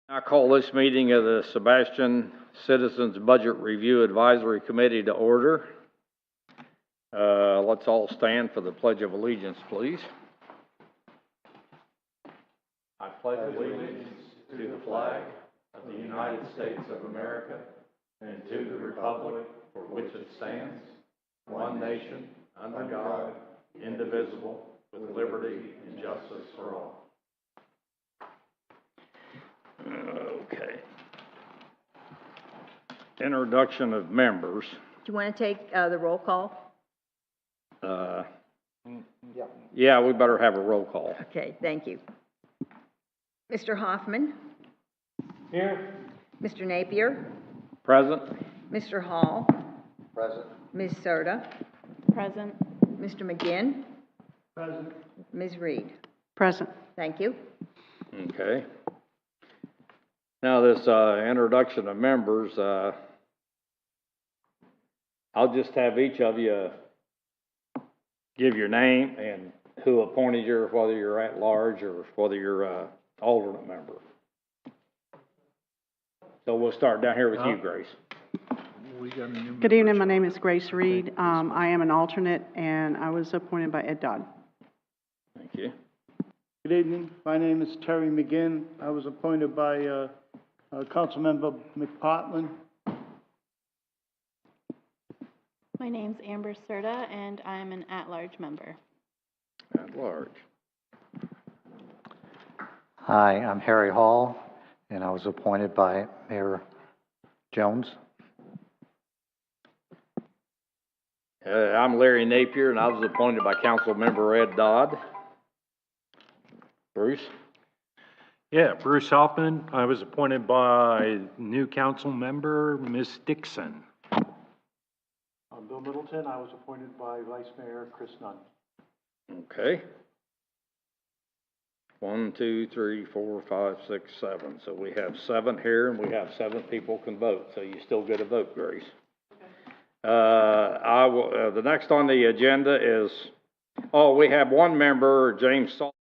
I call this meeting of the Sebastian Citizens Budget Review Advisory Committee to order. Let's all stand for the Pledge of Allegiance, please. I pledge allegiance to the flag of the United States of America and to the republic for which it stands, one nation, under God, indivisible, with liberty and justice for all. Okay. Introduction of members. Do you want to take the roll call? Yeah, we better have a roll call. Okay, thank you. Mr. Hoffman? Here. Mr. Napier? Present. Mr. Hall? Present. Ms. Serta? Present. Mr. McGinn? Present. Ms. Reed? Present. Thank you. Okay. Now this introduction of members, I'll just have each of you give your name and who appointed you, whether you're at large or whether you're an alternate member. So we'll start down here with you, Grace. Good evening. My name is Grace Reed. I am an alternate, and I was appointed by Ed Dodd. Thank you. Good evening. My name is Terry McGinn. I was appointed by Councilmember McPartlin. My name's Amber Serta, and I'm an at-large member. At large. Hi, I'm Harry Hall, and I was appointed by Mayor Jones. I'm Larry Napier, and I was appointed by Councilmember Ed Dodd. Bruce? Yeah, Bruce Hoffman. I was appointed by new council member, Ms. Dixon. I'm Bill Middleton. I was appointed by Vice Mayor Chris Nunn. Okay. 1, 2, 3, 4, 5, 6, 7. So we have 7 here, and we have 7 people can vote. So you still get a vote, Grace. The next on the agenda is, we have one member, James Salt.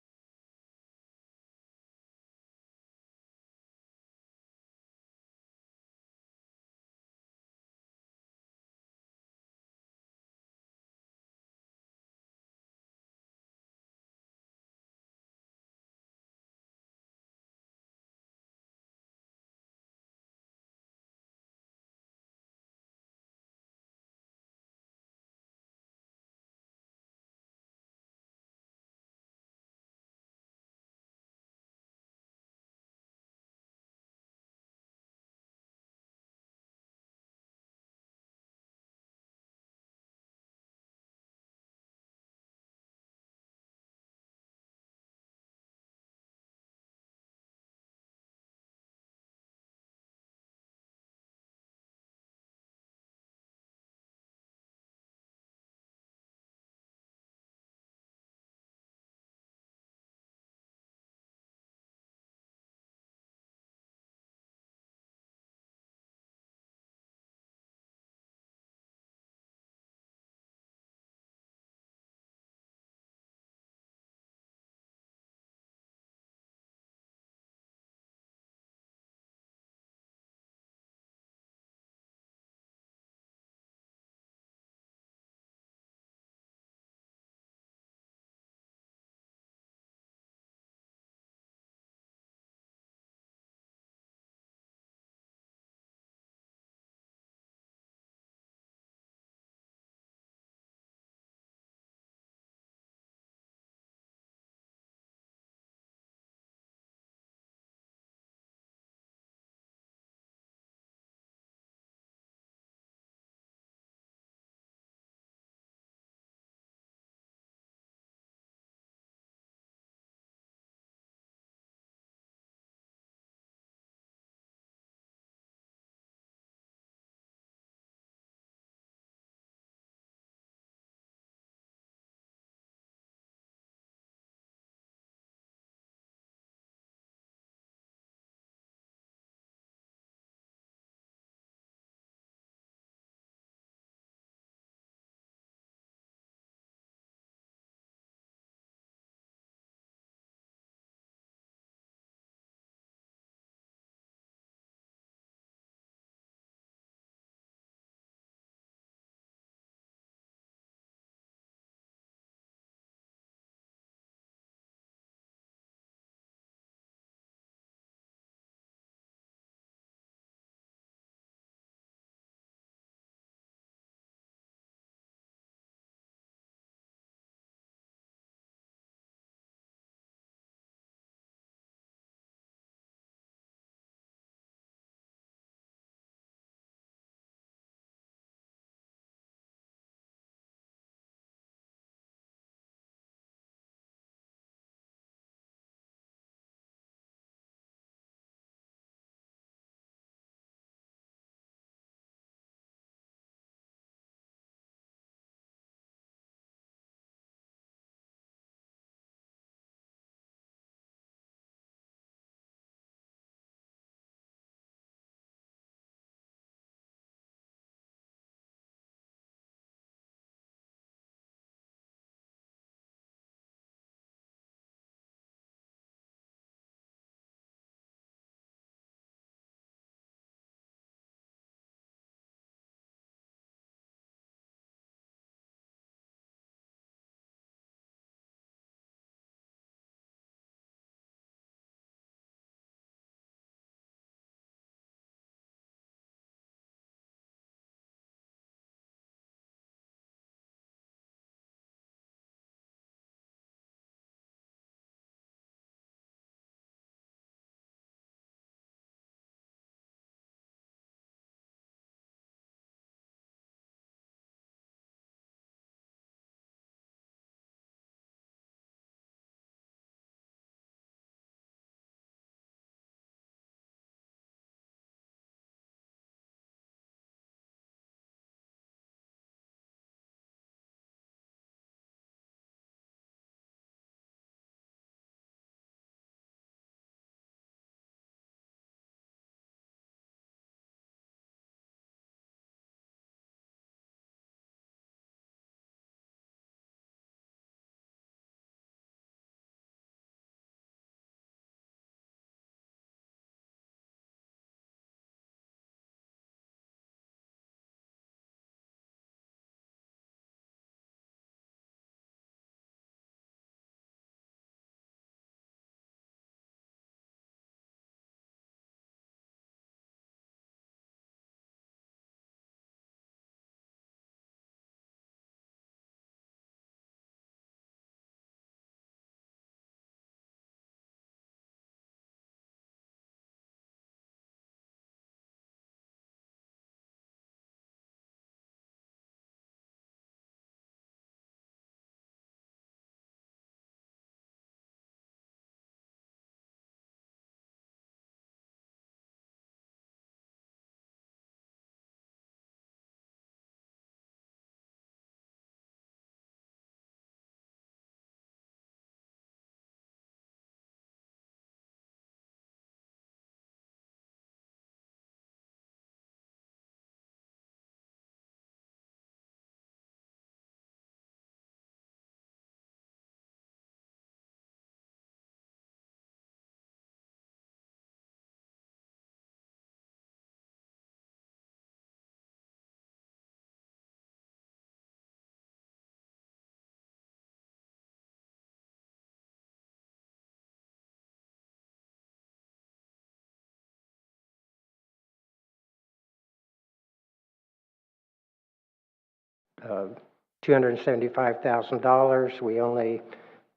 $275,000. We only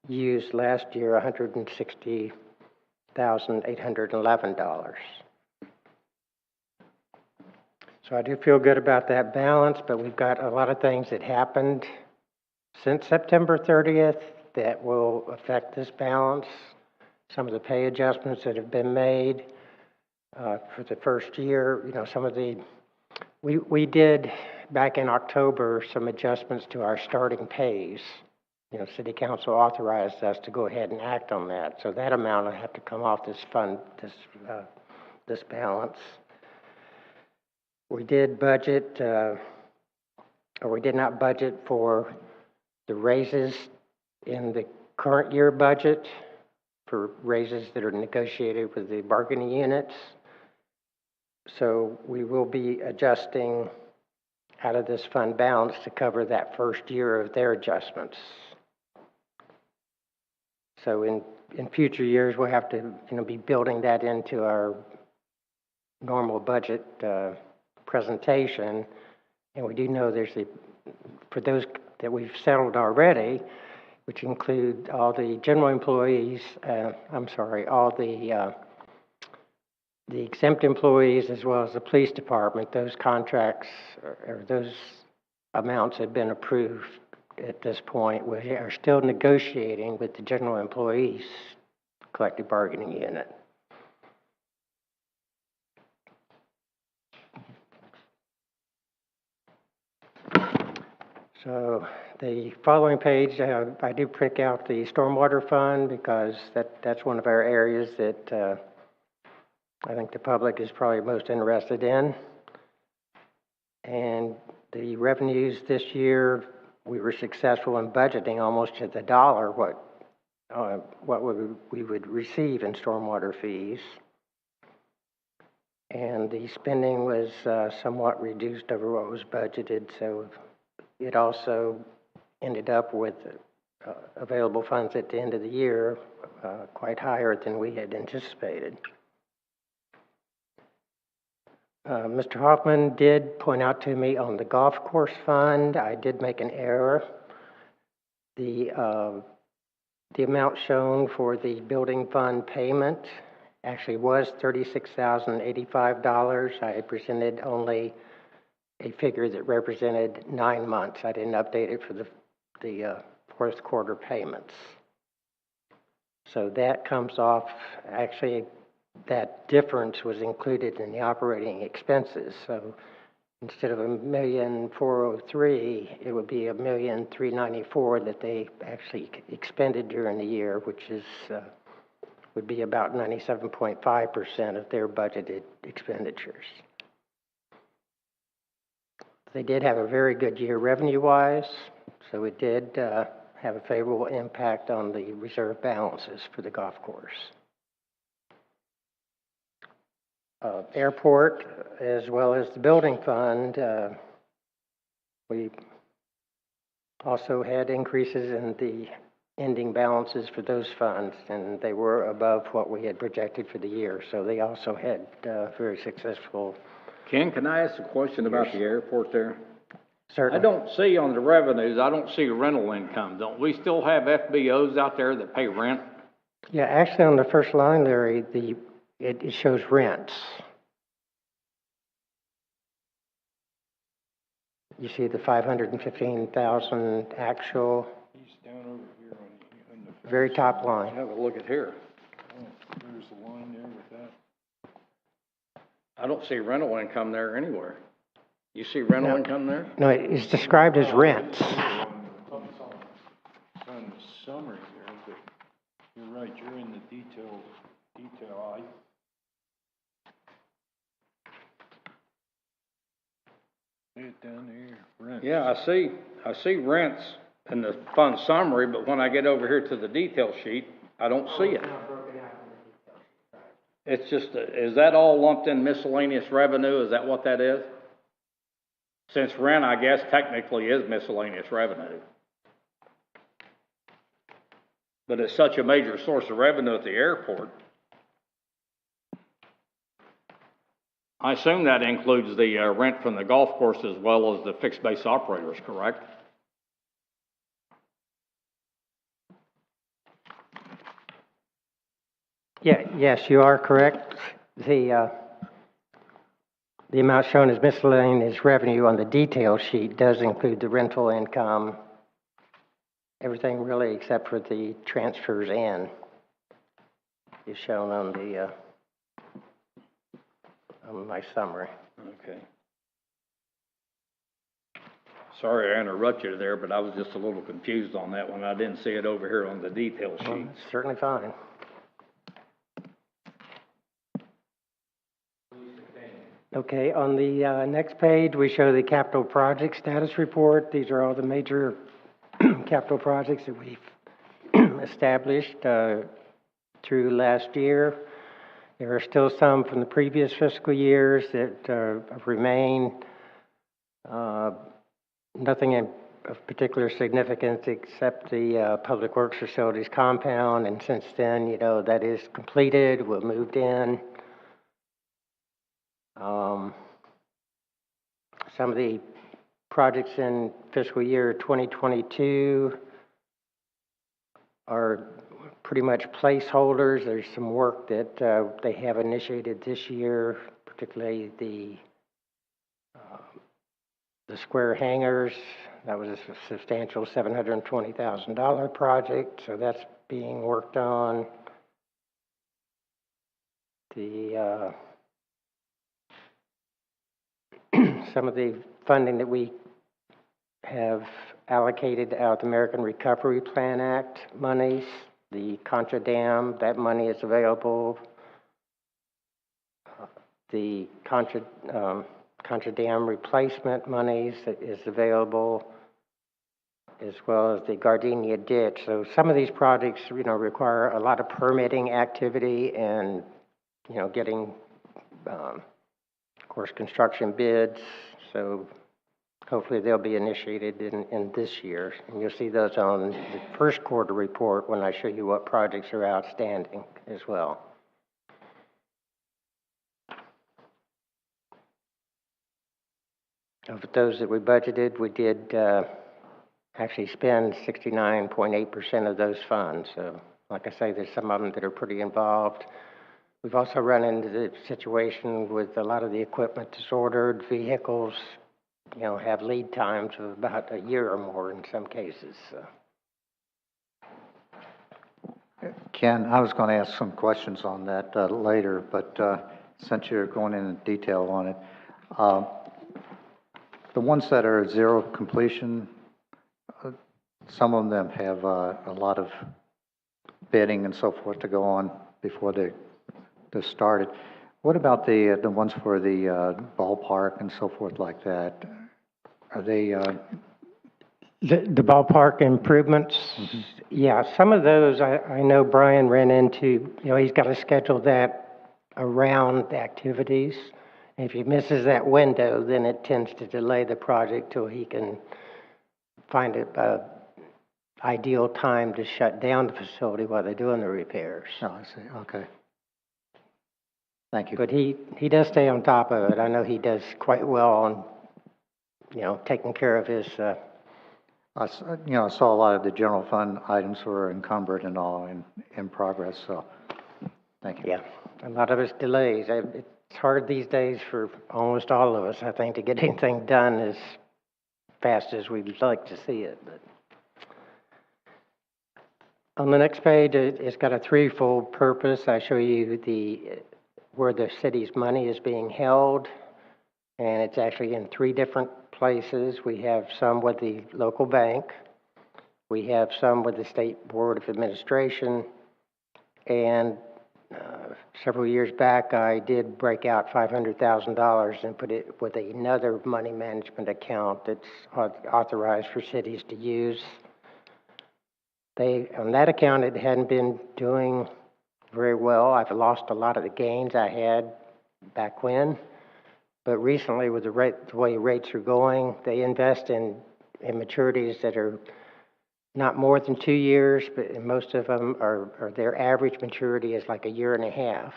used last year $160,811. So I do feel good about that balance, but we've got a lot of things that happened since September 30th that will affect this balance. Some of the pay adjustments that have been made for the first year, some of the, we did back in October some adjustments to our starting pays. City Council authorized us to go ahead and act on that. So that amount will have to come off this fund, this balance. We did budget, or we did not budget for the raises in the current year budget for raises that are negotiated with the bargaining units. So we will be adjusting out of this fund balance to cover that first year of their adjustments. So in future years, we'll have to be building that into our normal budget presentation. And we do know for those that we've settled already, which include all the general employees, all the exempt employees as well as the police department, those contracts or those amounts have been approved at this point. We are still negotiating with the general employees collective bargaining unit. So the following page, I do pick out the stormwater fund because that's one of our areas that I think the public is probably most interested in. And the revenues this year, we were successful in budgeting almost to the dollar what we would receive in stormwater fees. And the spending was somewhat reduced over what was budgeted, so it also ended up with available funds at the end of the year quite higher than we had anticipated. Mr. Hoffman did point out to me on the golf course fund, I did make an error. The amount shown for the building fund payment actually was $36,085. I had presented only a figure that represented 9 months. I didn't update it for the fourth quarter payments. So that comes off, actually that difference was included in the operating expenses. So instead of $1,403,000, it would be $1,394,000 that they actually expended during the year, which is would be about 97.5% of their budgeted expenditures. They did have a very good year revenue-wise, so it did have a favorable impact on the reserve balances for the golf course. Airport, as well as the building fund, we also had increases in the ending balances for those funds, and they were above what we had projected for the year, so they also had very successful. Ken, can I ask a question about the airport there? Certainly. I don't see on the revenues, I don't see rental income. Don't we still have FBOs out there that pay rent? Yeah, actually on the first line, Larry, it shows rents. You see the 515,000 actual. He's down over here on the Very top line. Have a look at here. there's a line there with that. I don't see rental income there anywhere. You see rental income there? No, it's described as rents. It's on the summary there, but you're right, you're in the detail. See it down here, rents. Yeah, I see rents in the fund summary, but when I get over here to the detail sheet, I don't see it. It's just, is that all lumped in miscellaneous revenue? Is that what that is? Since rent, I guess, technically is miscellaneous revenue. But it's such a major source of revenue at the airport. I assume that includes the rent from the golf course as well as the fixed base operators, correct? Yeah, yes, you are correct. The amount shown as miscellaneous revenue on the detail sheet does include the rental income, everything really except for the transfers in is shown on the on my summary. Okay. Sorry I interrupted you there, but I was just a little confused on that one. I didn't see it over here on the detail sheet. Well, certainly fine. Okay, on the next page, we show the capital project status report. These are all the major capital projects that we've established through last year. There are still some from the previous fiscal years that remain. Nothing of particular significance except the Public Works Facilities compound, and since then, that is completed. We're moved in. Some of the projects in fiscal year 2022 are pretty much placeholders. There's some work that they have initiated this year, particularly the square hangars. That was a substantial $720,000 project, so that's being worked on. The some of the funding that we have allocated out of the American Recovery Plan Act monies, the Contra Dam, that money is available. The Contra Dam replacement monies is available, as well as the Gardenia ditch. So some of these projects, require a lot of permitting activity and, getting, of course, construction bids. So hopefully they'll be initiated in this year. And you'll see those on the first quarter report when I show you what projects are outstanding as well. Of those that we budgeted, we did actually spend 69.8% of those funds. So like I say, there's some of them that are pretty involved. We've also run into the situation with a lot of the equipment that's ordered. Vehicles, have lead times of about a year or more in some cases. So. Ken, I was going to ask some questions on that later, but since you're going into detail on it, the ones that are zero completion, some of them have a lot of bidding and so forth to go on before they're started. What about the ones for the ballpark and so forth like that? Are they? The ballpark improvements? Mm-hmm. Yeah, some of those I know Brian ran into. He's got to schedule that around the activities. If he misses that window, then it tends to delay the project till he can find a ideal time to shut down the facility while they're doing the repairs. Oh, I see. Okay. Thank you. But he does stay on top of it. I know he does quite well on, taking care of his. I saw a lot of the general fund items were encumbered and all in progress. So, thank you. Yeah, a lot of it's delays. It's hard these days for almost all of us, I think, to get anything done as fast as we'd like to see it. But on the next page, it's got a threefold purpose. I show you where the city's money is being held, and it's actually in three different places. We have some with the local bank, we have some with the State Board of Administration, and several years back I did break out $500,000 and put it with another money management account that's authorized for cities to use. On that account, it hadn't been doing very well. I've lost a lot of the gains I had back when. But recently, with the way rates are going, they invest in maturities that are not more than 2 years, but most of them are their average maturity is like a year and a half.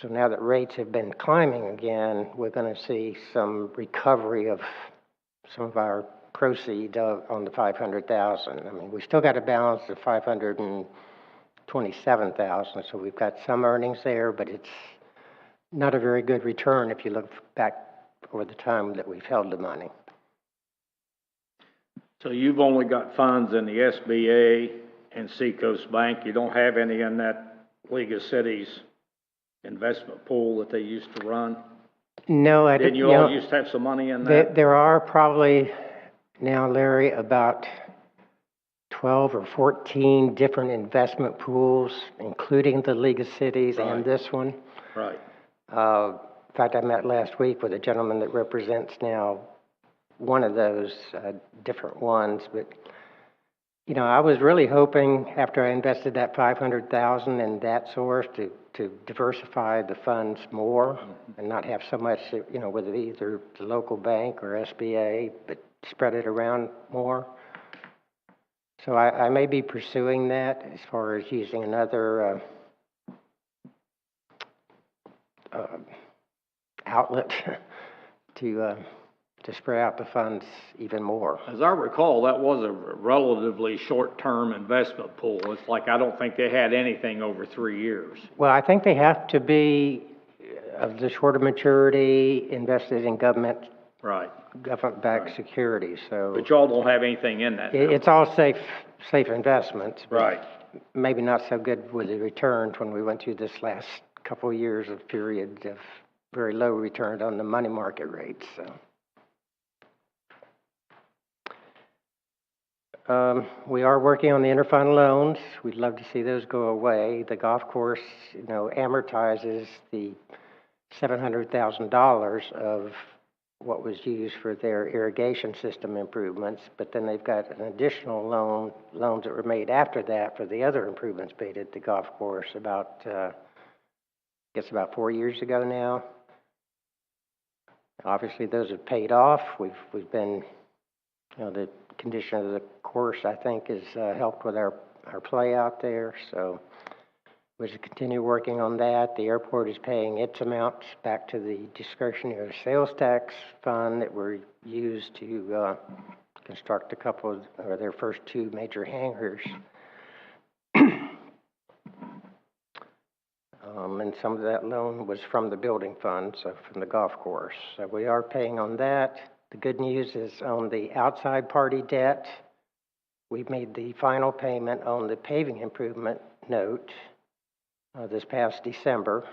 So now that rates have been climbing again, we're going to see some recovery of some of our proceeds on the 500,000. I mean, we still got a balance of 527,000, so we've got some earnings there, but it's not a very good return if you look back over the time that we've held the money. So you've only got funds in the SBA and Seacoast Bank. You don't have any in that League of Cities investment pool that they used to run? No, I Didn't you all used to have some money in that? There are probably now, Larry, about 12 or 14 different investment pools, including the League of Cities and this one. Right. In fact, I met last week with a gentleman that represents now one of those different ones. But, you know, I was really hoping after I invested that 500,000 in that source to diversify the funds more and not have so much, you know, with either the local bank or SBA, but spread it around more. So I may be pursuing that as far as using another outlet to spread out the funds even more. As I recall, that was a relatively short-term investment pool. It's like, I don't think they had anything over 3 years. Well, I think they have to be of the shorter maturity, invested in government-backed securities. So, but y'all don't have anything in that now. It's all safe investments. Right. Maybe not so good with the returns when we went through this last couple of years of periods of very low return on the money market rates. So. We are working on the interfund loans. We'd love to see those go away. The golf course, you know, amortizes the $700,000 of what was used for their irrigation system improvements, but then they've got an additional loans that were made after that for the other improvements made at the golf course about, I guess about 4 years ago now. Obviously, those have paid off. We've been, you know, the condition of the course, I think, has helped with our play out there. So we should continue working on that. The airport is paying its amounts back to the discretionary sales tax fund that were used to construct a couple of, or their first 2 major hangars. And some of that loan was from the building fund, so from the golf course. So we are paying on that. The good news is on the outside party debt, we've made the final payment on the paving improvement note this past December.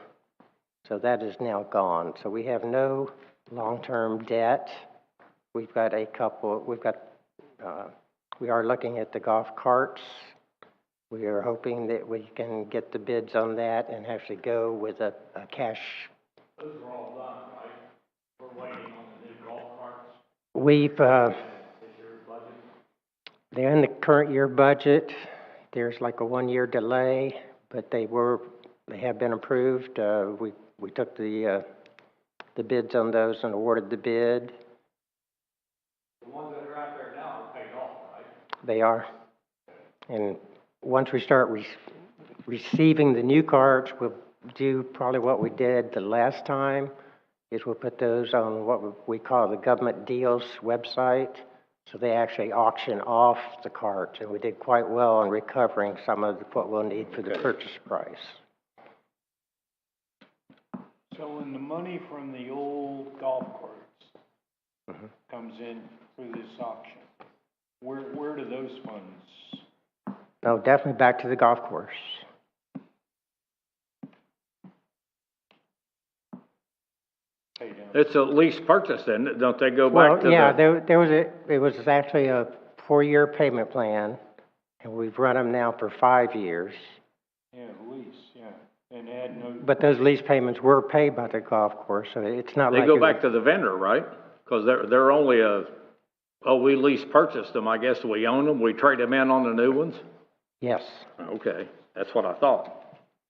So that is now gone. So we have no long-term debt. We are looking at the golf carts. We are hoping that we can get the bids on that and actually go with a cash. Those are all done, right? We're waiting on the new golf carts. They're in the current year budget. There's like a 1-year delay, but they have been approved. We took the bids on those and awarded the bid. The ones that are out there now are paid off, right? They are. And once we start receiving the new carts, we'll do probably what we did the last time, is we'll put those on what we call the government deals website. So they actually auction off the carts, and we did quite well on recovering some of what we'll need for the purchase price. So when the money from the old golf carts comes in through this auction, where do those funds? No, definitely back to the golf course. It's a lease purchase, then, don't they go back to yeah, it was actually a 4-year payment plan, and we've run them now for 5 years. Yeah, lease, yeah, and add no. But those lease payments were paid by the golf course, so it's not like. They go back to the vendor, right? Because they're only we lease purchased them, I guess we own them, we trade them in on the new ones? Yes. Okay, that's what I thought.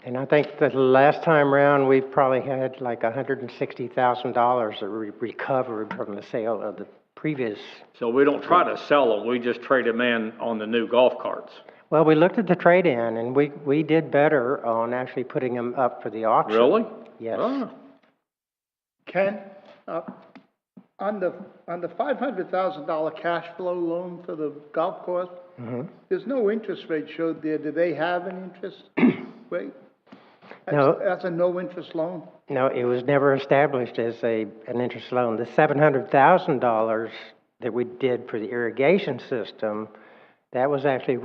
And I think the last time around, we probably had like $160,000 that we recovered from the sale of the previous. So we don't try to sell them, we just trade them in on the new golf carts? Well, we looked at the trade-in, and we did better on actually putting them up for the auction. Really? Yes. Ah. Ken, on the $500,000 cash flow loan for the golf course, there's no interest rate showed there. Do they have an interest rate? No. That's a no-interest loan? No, it was never established as an interest loan. The $700,000 that we did for the irrigation system, that was actually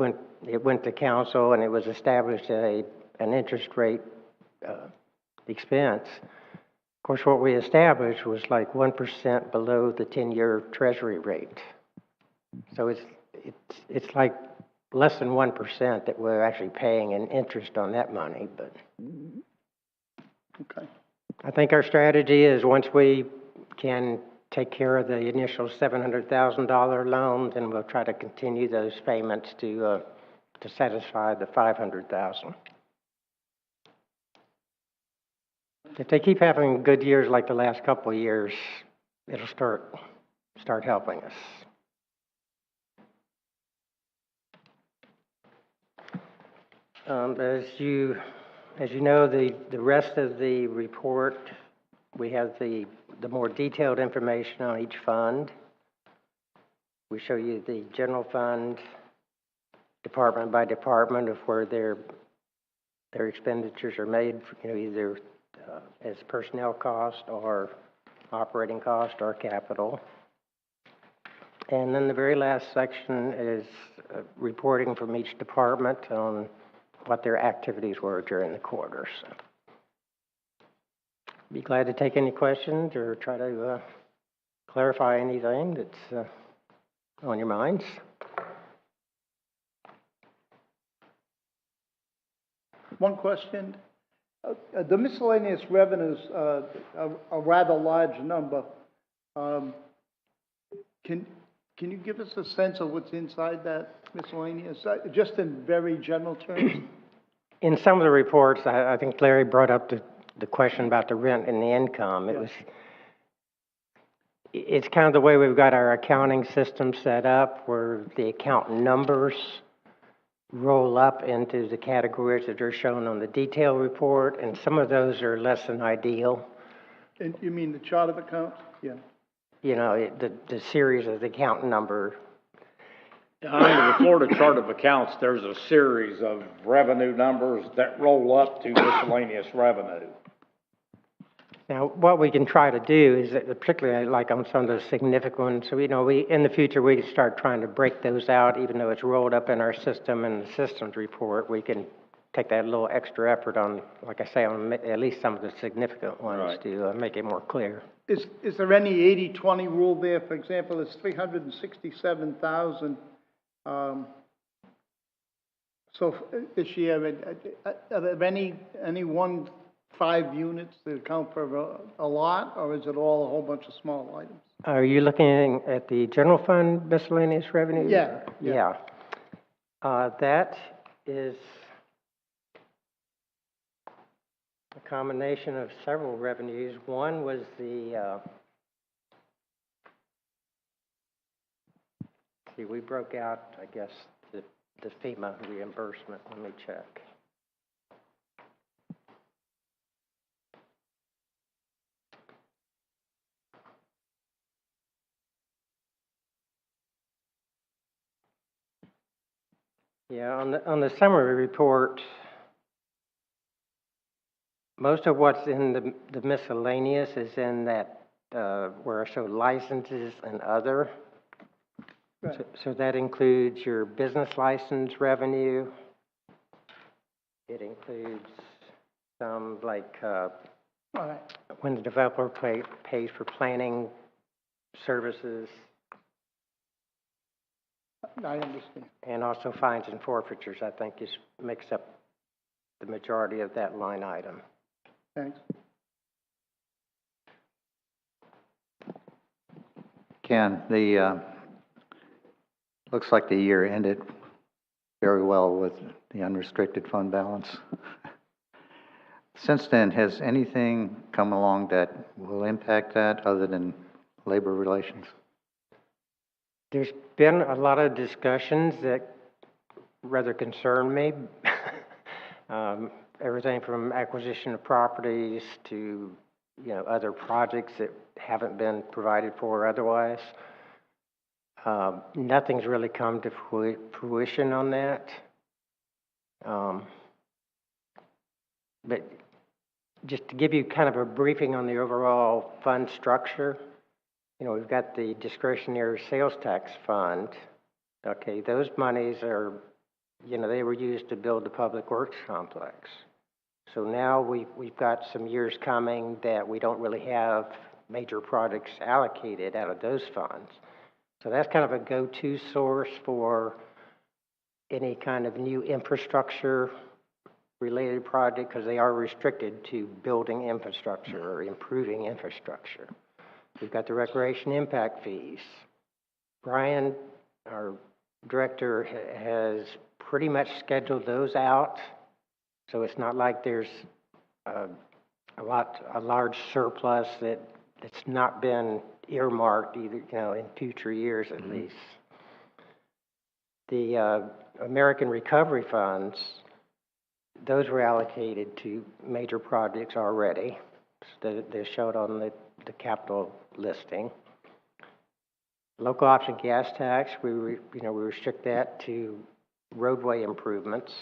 it went to council and it was established at an interest rate expense. Of course, what we established was like 1% below the 10-year Treasury rate. So it's like less than 1% that we're actually paying in interest on that money, but. Okay. I think our strategy is once we can take care of the initial $700,000 loan, then we'll try to continue those payments to satisfy the $500,000. If they keep having good years like the last couple of years, it'll start helping us. As you know, the rest of the report, we have the more detailed information on each fund. We show you the general fund, department by department, of where their expenditures are made, either as personnel cost or operating cost or capital. And then the very last section is reporting from each department on what their activities were during the quarter. So, be glad to take any questions or try to clarify anything that's on your minds. One question. The miscellaneous revenues, a rather large number. Can you give us a sense of what's inside that miscellaneous, just in very general terms? In some of the reports, I think Larry brought up the question about the rent and the income. It's kind of the way we've got our accounting system set up, where the account numbers roll up into the categories that are shown on the detail report, and some of those are less than ideal. And you mean the chart of accounts? Yeah. The series of the account number. Under the Florida Chart of Accounts, there's a series of revenue numbers that roll up to miscellaneous revenue. Now, what we can try to do is, that particularly like on some of the significant ones, so we in the future we can start trying to break those out, even though it's rolled up in our system and the systems report. We can take that little extra effort on, like I say, on at least some of the significant ones, right, to make it more clear. Is there any 80-20 rule there? For example, it's 367,000. So this year, are there any 5 units that account for a lot, or is it all a whole bunch of small items? Are you looking at the general fund miscellaneous revenue? Yeah. That is a combination of several revenues. One was we broke out, I guess, the FEMA reimbursement. Let me check. Yeah, on the summary report, most of what's in the miscellaneous is in that where I show licenses and other. Right. So that includes your business license revenue. It includes some like all right, when the developer pays for planning services. I understand. And also fines and forfeitures, I think, makes up the majority of that line item. Thanks. Ken, looks like the year ended very well with the unrestricted fund balance. Since then, has anything come along that will impact that other than labor relations? There's been a lot of discussions that rather concern me. Everything from acquisition of properties to, other projects that haven't been provided for otherwise. Nothing's really come to fruition on that. But just to give you kind of a briefing on the overall fund structure, we've got the discretionary sales tax fund. Okay, those monies are, they were used to build the public works complex. So now we've got some years coming that we don't really have major projects allocated out of those funds. So that's kind of a go-to source for any kind of new infrastructure related project, because they are restricted to building infrastructure or improving infrastructure. We've got the recreation impact fees. Brian, our director, has pretty much scheduled those out. So it's not like there's a large surplus that's not been earmarked either, in future years at least. The American Recovery Funds, those were allocated to major projects already. So they're showed on the capital listing. Local option gas tax, we restrict that to roadway improvements.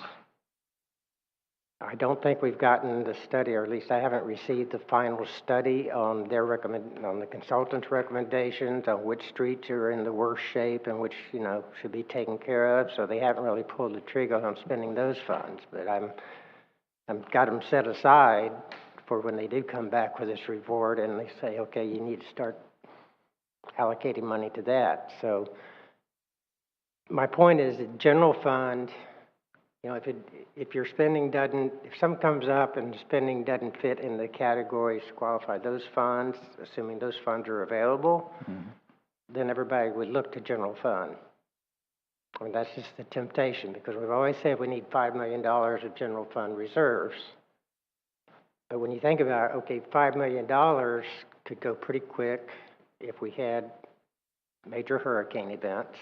I don't think we've gotten the study, or at least I haven't received the final study on on the consultant's recommendations on which streets are in the worst shape and which, should be taken care of. So they haven't really pulled the trigger on spending those funds. But I've got them set aside for when they do come back with this report and they say, okay, you need to start allocating money to that. So my point is that general fund, if your spending if something comes up and spending doesn't fit in the categories to qualify those funds, assuming those funds are available, then everybody would look to general fund. I mean, that's just the temptation, because we've always said we need $5 million of general fund reserves. But when you think about, okay, $5 million could go pretty quick if we had major hurricane events,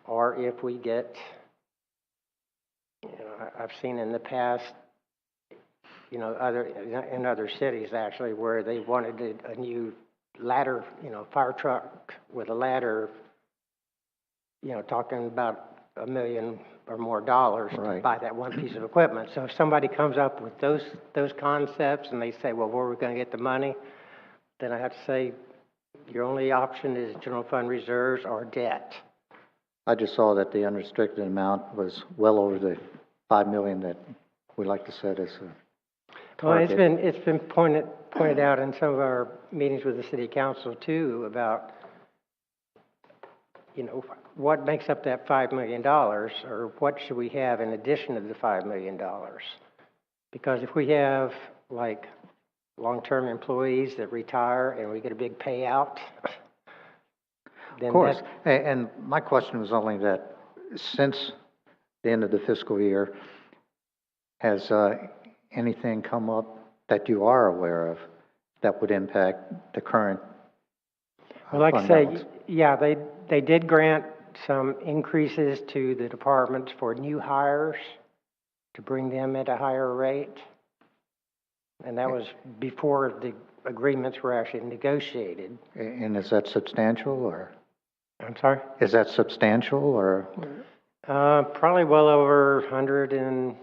or if we get, I've seen in the past, in other cities actually, where they wanted a new ladder, fire truck with a ladder, talking about $1 million or more to buy that one piece of equipment. So if somebody comes up with those concepts and they say, well, where are we going to get the money? Then I have to say, your only option is general fund reserves or debt. I just saw that the unrestricted amount was well over the $5 million that we like to set as a target. Well, it's been pointed out in some of our meetings with the city council too about, what makes up that $5 million, or what should we have in addition to the $5 million? Because if we have like long-term employees that retire and we get a big payout, then of course. And my question was only that since the end of the fiscal year, has anything come up that you are aware of that would impact the current well, like I balance? say, yeah, they did grant some increases to the departments for new hires to bring them at a higher rate. And that was before the agreements were actually negotiated. And is that substantial, or? I'm sorry? Is that substantial, or? Probably well over 100 and,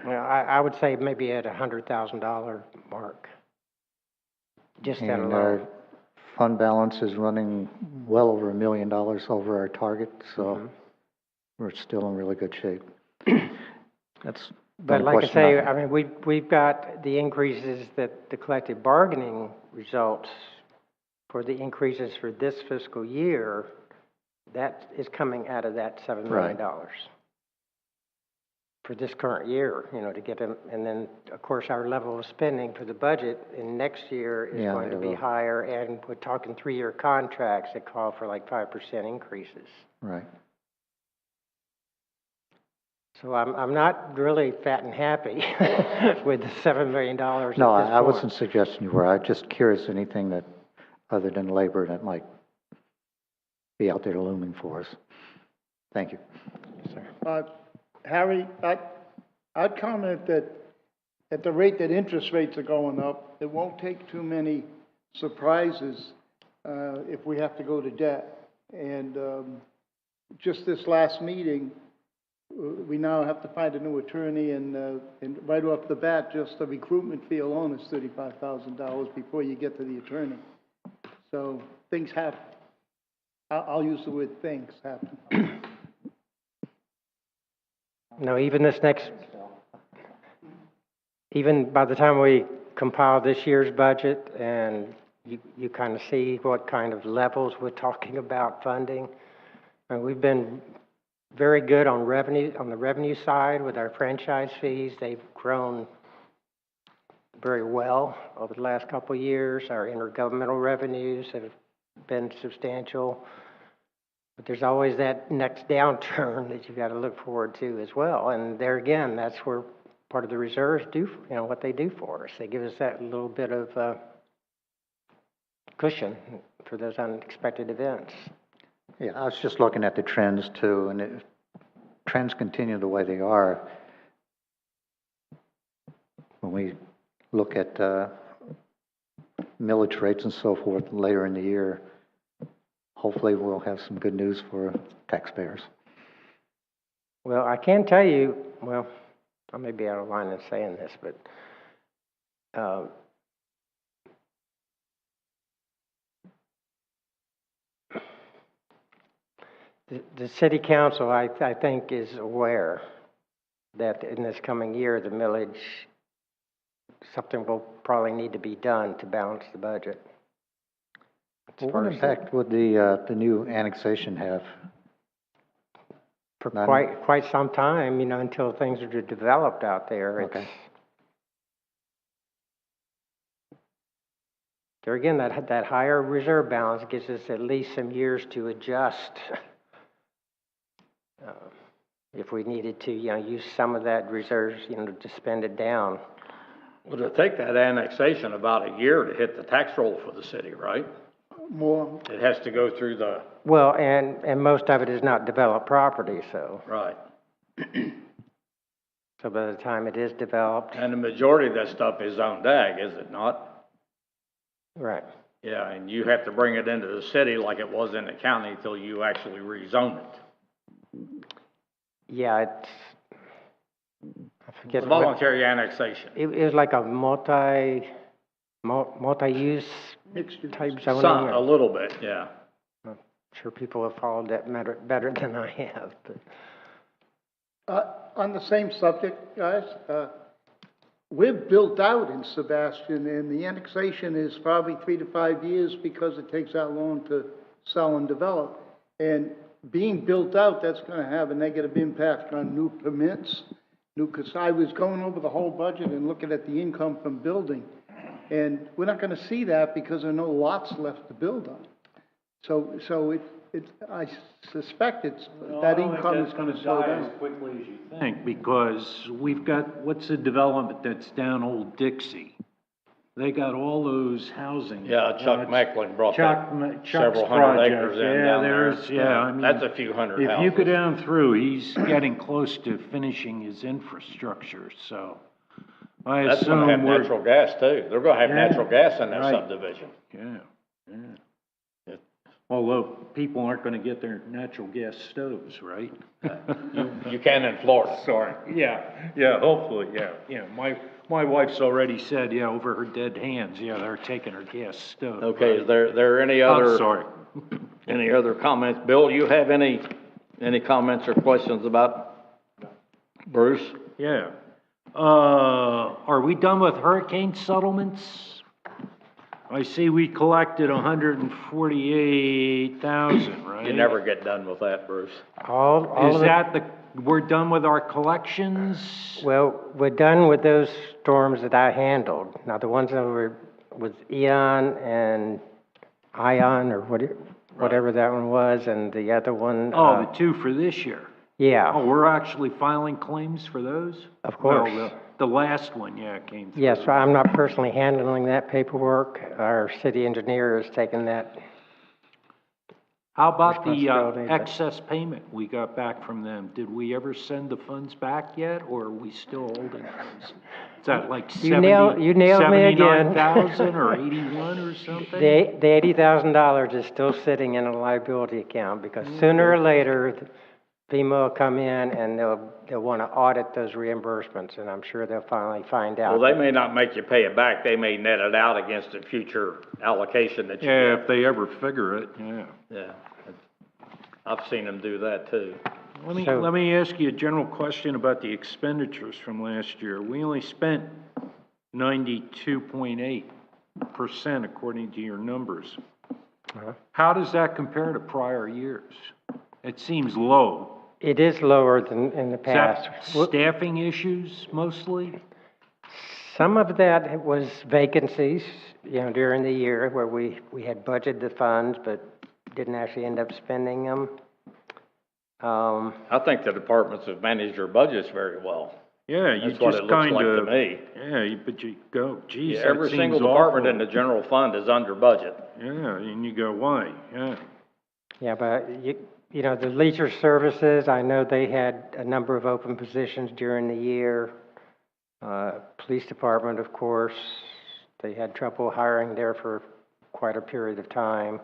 I would say maybe at $100,000 mark. Just that And alone. our fund balance is running well over $1 million over our target, so we're still in really good shape. That's But one like I question say, have. I mean, we've got the increases that the collective bargaining results for the increases for this fiscal year, that is coming out of that $7 million. For this current year, to get them, and then of course our level of spending for the budget in next year is going to be higher, and we're talking 3-year contracts that call for like 5% increases. Right. So I'm not really fat and happy with the $7 million. No, I wasn't suggesting you were. I'm just curious anything that, other than labor, that might be out there looming for us. Thank you. Harry, I'd comment that at the rate that interest rates are going up, it won't take too many surprises if we have to go to debt. And just this last meeting, we now have to find a new attorney, and right off the bat, just the recruitment fee alone is $35,000 before you get to the attorney. So things happen. I'll use the word things happen. No, even by the time we compile this year's budget and you kind of see what kind of levels we're talking about funding, and we've been very good on the revenue side with our franchise fees. They've grown very well over the last couple of years. Our intergovernmental revenues have been substantial. But there's always that next downturn that you've got to look forward to as well. And there again, that's where part of the reserves do, what they do for us. They give us that little bit of cushion for those unexpected events. Yeah, I was just looking at the trends too, and if trends continue the way they are, when we look at millage rates and so forth later in the year, hopefully we'll have some good news for taxpayers. Well, I can tell you, well, I may be out of line in saying this, but the city council, I think, is aware that in this coming year, the millage, something will probably need to be done to balance the budget. Well, what impact would the new annexation have? For quite some time, until things are developed out there. Okay. There again, that higher reserve balance gives us at least some years to adjust. If we needed to, use some of that reserves, to spend it down. Well, it'll take that annexation about a year to hit the tax roll for the city, right? More. It has to go through the... Well, and most of it is not developed property, so. Right. So by the time it is developed. And the majority of that stuff is zoned ag, is it not? Right. Yeah, and you have to bring it into the city like it was in the county until you actually rezone it. Yeah, I forget. It's voluntary annexation. It was like a multi-use type zoning. A little bit, yeah. I'm sure people have followed that better than I have. But. On the same subject, guys, we're built out in Sebastian, and the annexation is probably 3 to 5 years because it takes that long to sell and develop. And being built out, that's going to have a negative impact on new permits. Because I was going over the whole budget and looking at the income from building, and we're not going to see that because there are no lots left to build on. So I suspect that income is going to slow down as quickly as you think, because we've got, what's the development that's down Old Dixie? They got all those housing. Yeah, Chuck Meckling brought Chuck's several hundred project. acres in Yeah, down there's, there. yeah, I mean. That's a few hundred If houses. you go down through, he's getting close to finishing his infrastructure, so I That's assume gonna have we're. natural gas too. They're gonna have Yeah, natural gas in that right. subdivision. Yeah. Although people aren't gonna get their natural gas stoves, right? You can in Florida. Sorry. Yeah, hopefully, yeah. My wife's already said, over her dead hands, they're taking her gas stove. Okay, is there any I'm other? sorry. Any other comments? Bill, you have any comments or questions about Bruce? Yeah. Are we done with hurricane settlements? I see we collected 148,000, right? You never get done with that, Bruce. We're done with our collections? Well, we're done with those storms that I handled. Now, the ones that were with Eon and Ion, or whatever that one was, and the other one. The two for this year? Yeah. Oh, we're actually filing claims for those? Of course. Well, the last one, came through. Yes, I'm not personally handling that paperwork. Our city engineer has taken that How about the responsibility, but- excess payment we got back from them? Did we ever send the funds back yet, or are we still holding funds? Is that like You nailed me again. 79,000 or 81 or something? The $80,000 is still sitting in a liability account because sooner or later, FEMA will come in and they'll want to audit those reimbursements, and I'm sure they'll finally find out. Well, they may not make you pay it back, they may net it out against a future allocation that you get. Yeah, if they ever figure it, yeah. Yeah, I've seen them do that too. Let me ask you a general question about the expenditures from last year. We only spent 92.8% according to your numbers. How does that compare to prior years? It seems low. It is lower than in the Is past. that staffing issues mostly? Some of that was vacancies, during the year where we had budgeted the funds but didn't actually end up spending them. I think the departments have managed their budgets very well. Yeah, you That's what just it looks kind like to of, me. yeah, but you go, geez, Yeah, that every seems single department in awful. the general fund is under budget. Yeah, and you go, why? Yeah. Yeah, but the leisure services, I know they had a number of open positions during the year. Police department, of course, they had trouble hiring there for quite a period of time.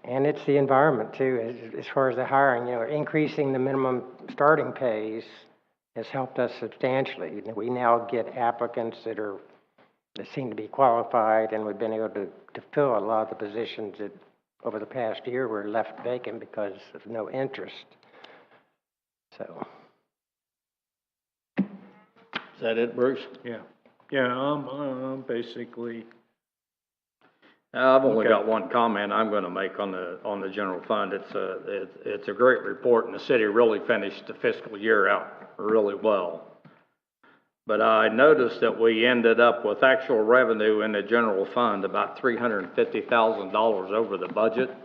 And it's the environment too, as far as the hiring, increasing the minimum starting pays has helped us substantially. We now get applicants that seem to be qualified, and we've been able to fill a lot of the positions that over the past year were left vacant because of no interest. So. Is that it, Bruce? Yeah. Yeah, basically. I've only Okay. got one comment I'm gonna make on the general fund. It's a great report, and the city really finished the fiscal year out really well. But I noticed that we ended up with actual revenue in the general fund about $350,000 over the budget.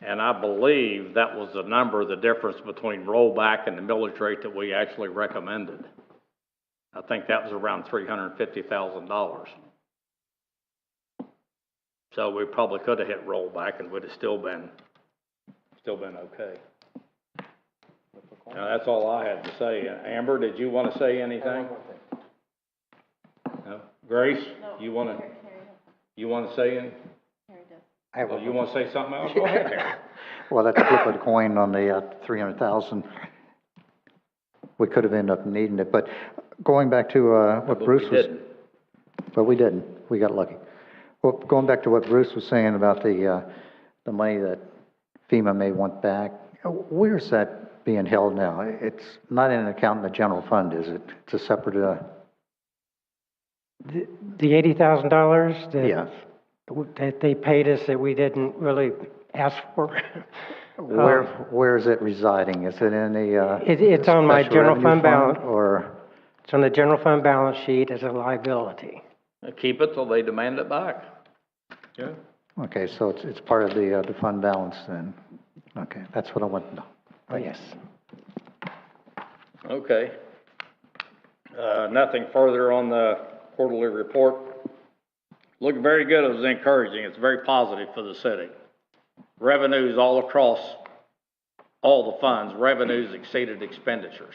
And I believe that was the number, the difference between rollback and the millage rate that we actually recommended. I think that was around $350,000. So we probably could have hit rollback and would have still been okay. Now, that's all I had to say. Amber, did you want to say anything? No? Grace, you want to say anything? Oh, you want to say something else? Go ahead, Harry. Well, that's a flip of the coin on the 300,000. We could have ended up needing it, but going back to what Bruce was... But we didn't. We got lucky. Well, going back to what Bruce was saying about the money that FEMA may want back, where's that being held now? It's not in an account in the general fund, is it? It's a separate... The $80,000 Yes. that they paid us that we didn't really ask for. Where is it residing? Is it in the It's on my special general revenue fund balance. or? It's on the general fund balance sheet as a liability. Keep it till they demand it back. Yeah. Okay, so it's part of the fund balance then. Okay, that's what I want to know. Oh, yes. Okay. Nothing further on the quarterly report. Looked very good. It was encouraging. It's very positive for the city. Revenues all across all the funds, revenues exceeded expenditures.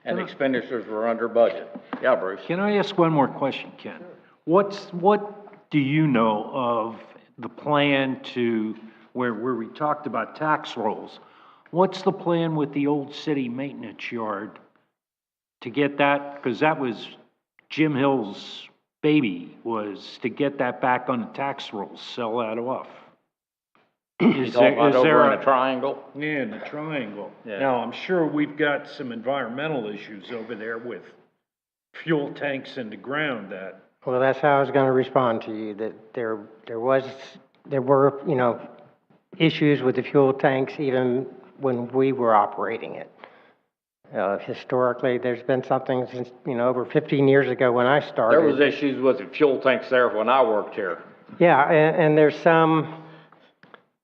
And expenditures were under budget. Yeah, Bruce? Can I ask one more question, Ken? What do you know of the plan to, where we talked about tax rolls, what's the plan with the old city maintenance yard to get that, because that was Jim Hill's baby, was to get that back on the tax rolls, sell that off? You talking about over in the triangle? Yeah, in the triangle. Yeah. Now, I'm sure we've got some environmental issues over there with fuel tanks in the ground that. Well, that's how I was going to respond to you, that there were, issues with the fuel tanks even when we were operating it. Historically, there's been something since, over 15 years ago when I started. There was issues with the fuel tanks there when I worked here. Yeah, and there's some,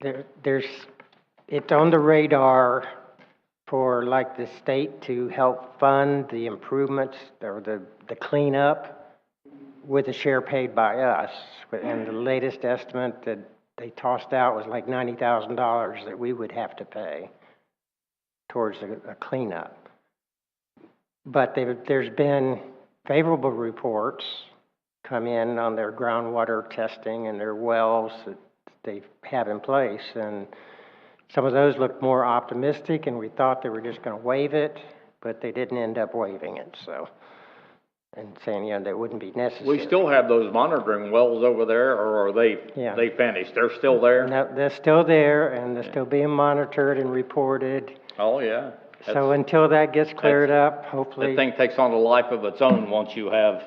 it's on the radar for like the state to help fund the improvements or the cleanup with a share paid by us. And the latest estimate that they tossed out was like $90,000 that we would have to pay towards a cleanup. But there's been favorable reports come in on their groundwater testing and their wells that they have in place, and some of those look more optimistic, and we thought they were just going to waive it, but they didn't end up waiving it, so, and saying, you know, that wouldn't be necessary. We still have those monitoring wells over there, or are they, Yeah. they finished? They're still there? No, they're still there, and they're still being monitored and reported. Oh, yeah. So until that gets cleared up, hopefully. That thing takes on a life of its own once you have,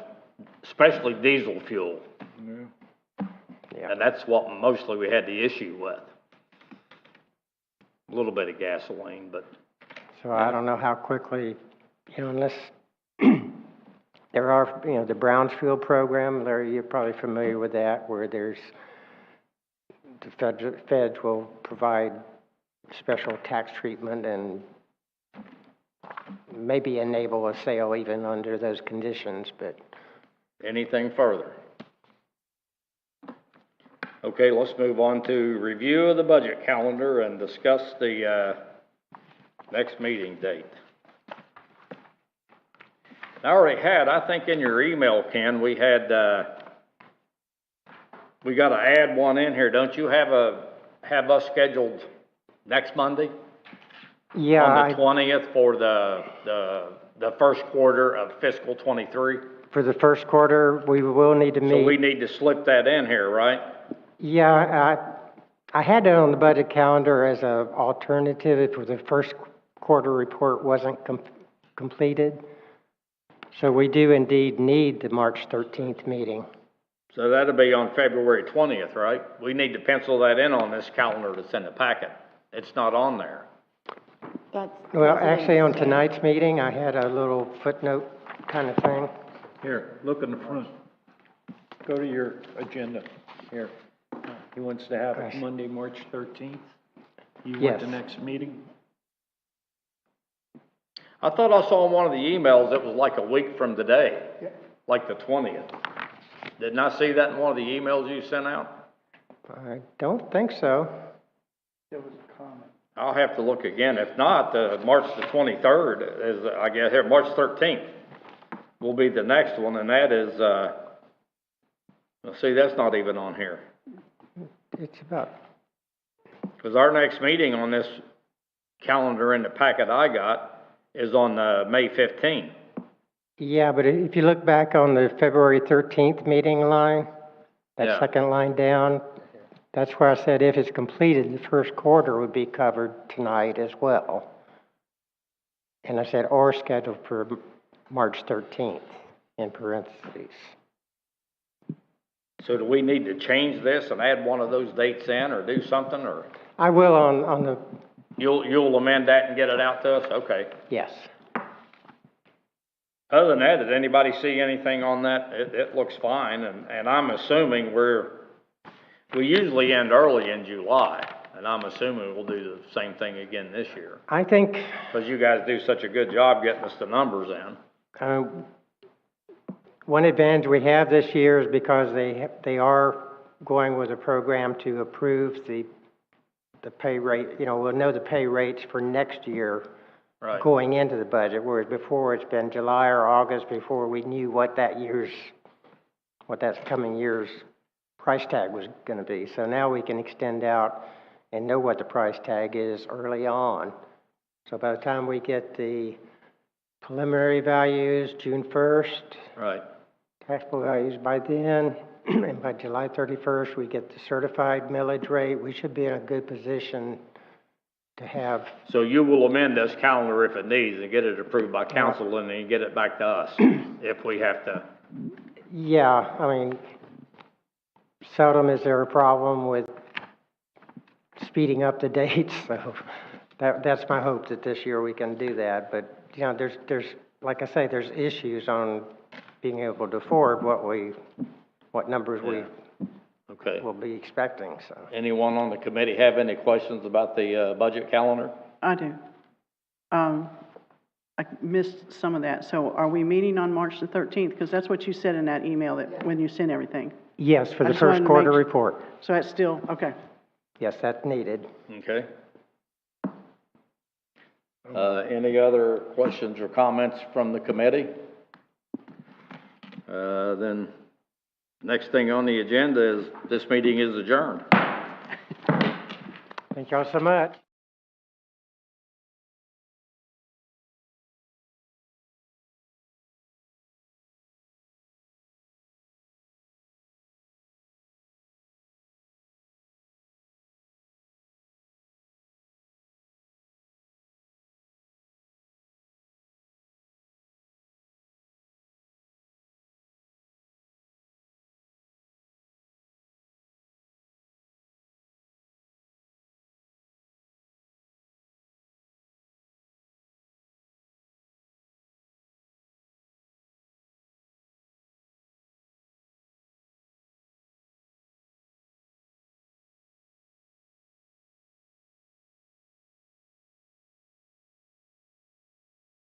especially diesel fuel. Yeah. And that's what mostly we had the issue with. A little bit of gasoline, but. So I don't know how quickly, you know, unless there are, you know, the Brownsfield program, Larry, you're probably familiar with that, where there's, the feds will provide special tax treatment and maybe enable a sale even under those conditions, but. Anything further? Okay, let's move on to review of the budget calendar and discuss the next meeting date. I already had, I think in your email, Ken, we had, we got to add one in here. Don't you have us scheduled next Monday? Yeah. On the 20th for the first quarter of fiscal 23? For the first quarter, we will need to meet. So we need to slip that in here, right? Yeah, I had it on the budget calendar as an alternative if the first quarter report wasn't completed. So we do indeed need the March 13th meeting. So that'll be on February 20th, right? We need to pencil that in on this calendar that's in the packet. It's not on there. Well, actually on tonight's meeting, I had a little footnote kind of thing. Here, look in the front. Go to your agenda. Here. He wants to have it Monday, March 13th. You want the next meeting? I thought I saw in one of the emails it was like a week from today, like the 20th. Didn't I see that in one of the emails you sent out? I don't think so. There was a comment. I'll have to look again. If not, March the 23rd is, I guess, here, March 13th will be the next one, and that is, let's see, that's not even on here. It's about. Because our next meeting on this calendar in the packet I got is on May 15th. Yeah, but if you look back on the February 13th meeting line, that second line down, that's where I said if it's completed, the first quarter would be covered tonight as well. And I said, or scheduled for March 13th in parentheses. So do we need to change this and add one of those dates in or do something, or? I will on the. You'll amend that and get it out to us? Okay. Yes. Other than that, did anybody see anything on that? It looks fine, and I'm assuming we usually end early in July, and I'm assuming we'll do the same thing again this year. I think. Because you guys do such a good job getting us the numbers in. One advantage we have this year is because they are going with a program to approve the pay rate. You know, we'll know the pay rates for next year going into the budget, whereas before it's been July or August before we knew what that coming year's price tag was going to be. So now we can extend out and know what the price tag is early on. So by the time we get the preliminary values June 1st, taxable values by then, and by July 31st, we get the certified millage rate. We should be in a good position to have. So you will amend this calendar if it needs and get it approved by council and then get it back to us if we have to. Yeah, I mean, seldom is there a problem with speeding up the dates, so that's my hope that this year we can do that. But, you know, there's like I say, there's issues on being able to afford what numbers we will be expecting. So, anyone on the committee have any questions about the budget calendar? I do. I missed some of that. So are we meeting on March the 13th? Because that's what you said in that email that when you sent everything. Yes, for I the just wanted first to quarter make- report. So that's still, okay. Yes, that's needed. Okay. Any other questions or comments from the committee? Then, next thing on the agenda is, this meeting is adjourned. Thank y'all so much.